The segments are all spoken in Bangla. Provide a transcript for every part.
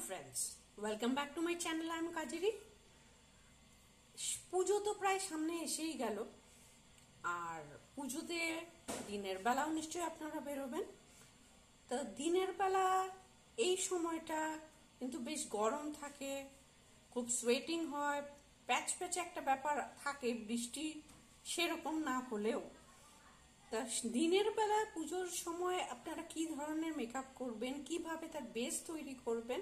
friends, welcome back to my channel. I am Kajeri. পুজো তো প্রায় সামনে এসেই গেল, আর পুজোতে দিনের বেলাও নিশ্চয়ই আপনারা বেরোবেন। তো দিনের বেলা এই সময়টা কিন্তু বেশ গরম থাকে, খুব সোয়েটিং হয়, প্যাচ প্যাচে একটা ব্যাপার থাকে, বৃষ্টি সেরকম না হলেও। তা দিনের বেলা পুজোর সময় আপনারা কি ধরনের মেকআপ করবেন, কিভাবে তার বেস তৈরি করবেন,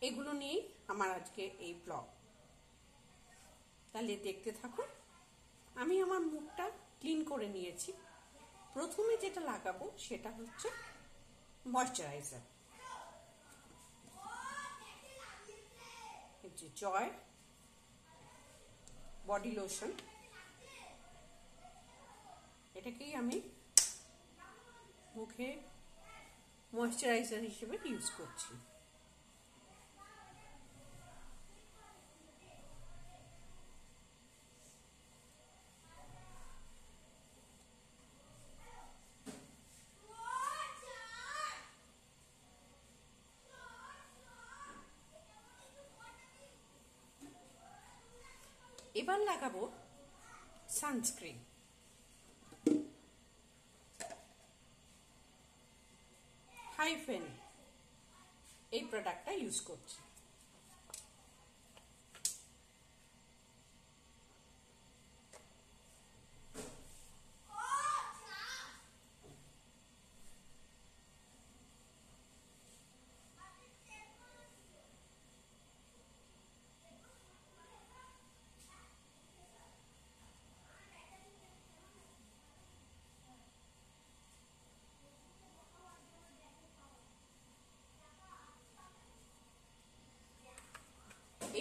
এগুলো নিয়েই আমার আজকে এই ব্লগ। তাহলে দেখতে থাকুন। আমি আমার মুখটা ক্লিন করে নিয়েছি। প্রথমে যেটা লাগাবো সেটা হচ্ছে ময়শ্চারাইজার। জয় বডি লোশন, এটাকেই আমি মুখে ময়শ্চারাইজার হিসেবে ইউজ করছি। এবার লাগাবো সানস্ক্রিন। হাইফেন এই প্রোডাক্টটা ইউজ করছি।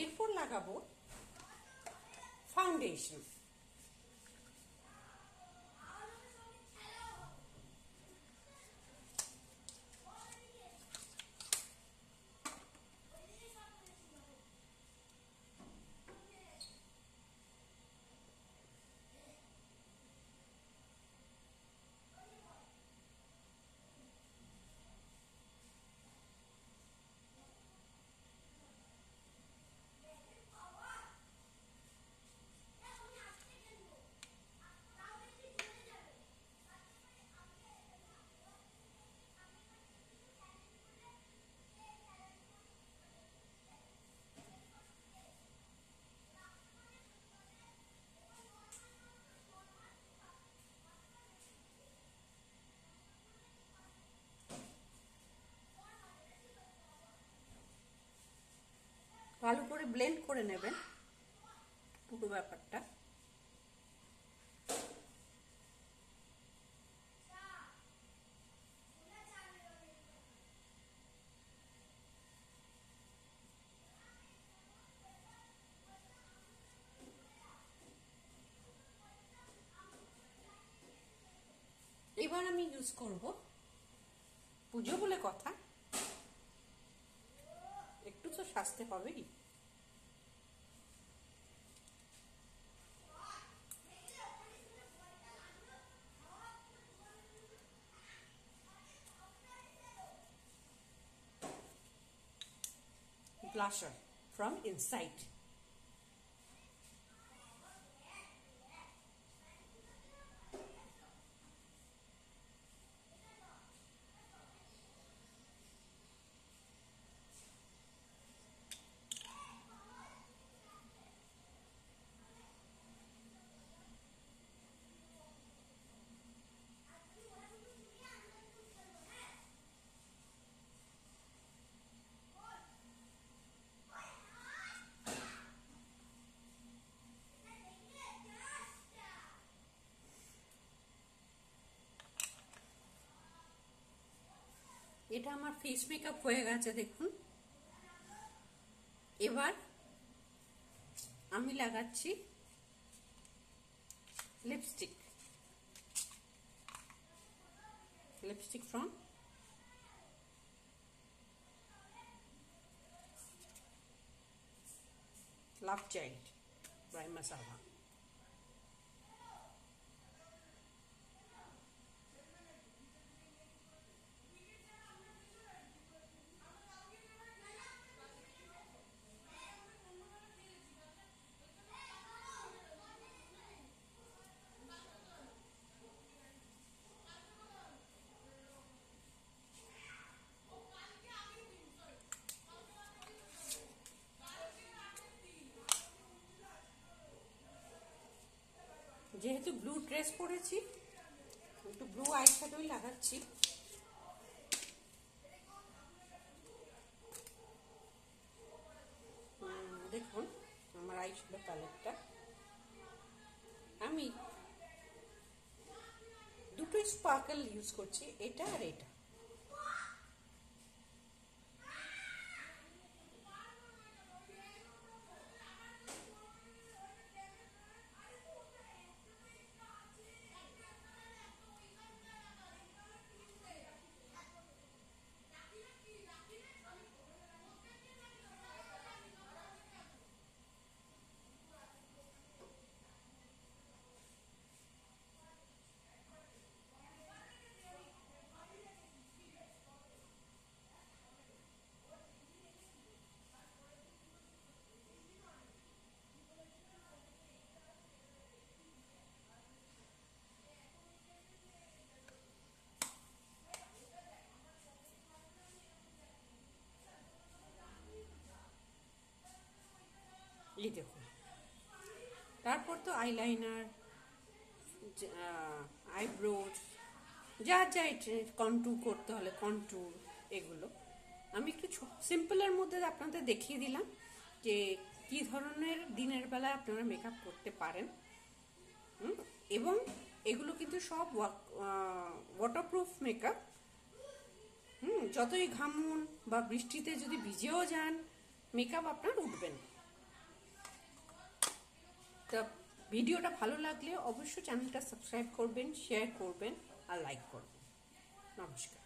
এরপর লাগাবো ফাউন্ডেশন। ভালো করে ব্লেন্ড করে নেবেন পুরো ব্যাপারটা। এবার আমি ইউজ করব, পুজো বলে কথা, একটু তো সাজতে হবেই। Blusher from Inside. এটা আমার ফেস মেকআপ হয়ে গেছে দেখুন। এবার আমি লাগাচ্ছি lipstick. Lipstick from love child by Masaba. যেহেতু ব্লু ড্রেস পরেছি, একটু ব্লু আই শ্যাডোই লাগাচ্ছি। দেখুন আমার আই শ্যাডো প্যালেটটা, আমি দুটোই স্পার্কেল ইউজ করছি, এটা আর এটা। এই দেখুন, তারপর তো আইলাইনার, আইব্রোজ, যার যা কন্ট্যুর করতে হলে কন্ট্যুর, এগুলো আমি একটু সিম্পলের মধ্যে আপনাদের দেখিয়ে দিলাম যে কি ধরনের দিনের বেলা আপনারা মেকআপ করতে পারেন। এবং এগুলো কিন্তু সব ওয়াটারপ্রুফ মেকআপ। যতই ঘামুন বা বৃষ্টিতে যদি ভিজেও যান, মেকআপ আপনার উঠবেন। তা ভিডিওটা ভালো লাগলে অবশ্যই চ্যানেলটা সাবস্ক্রাইব করবেন, শেয়ার করবেন আর লাইক করবেন। নমস্কার।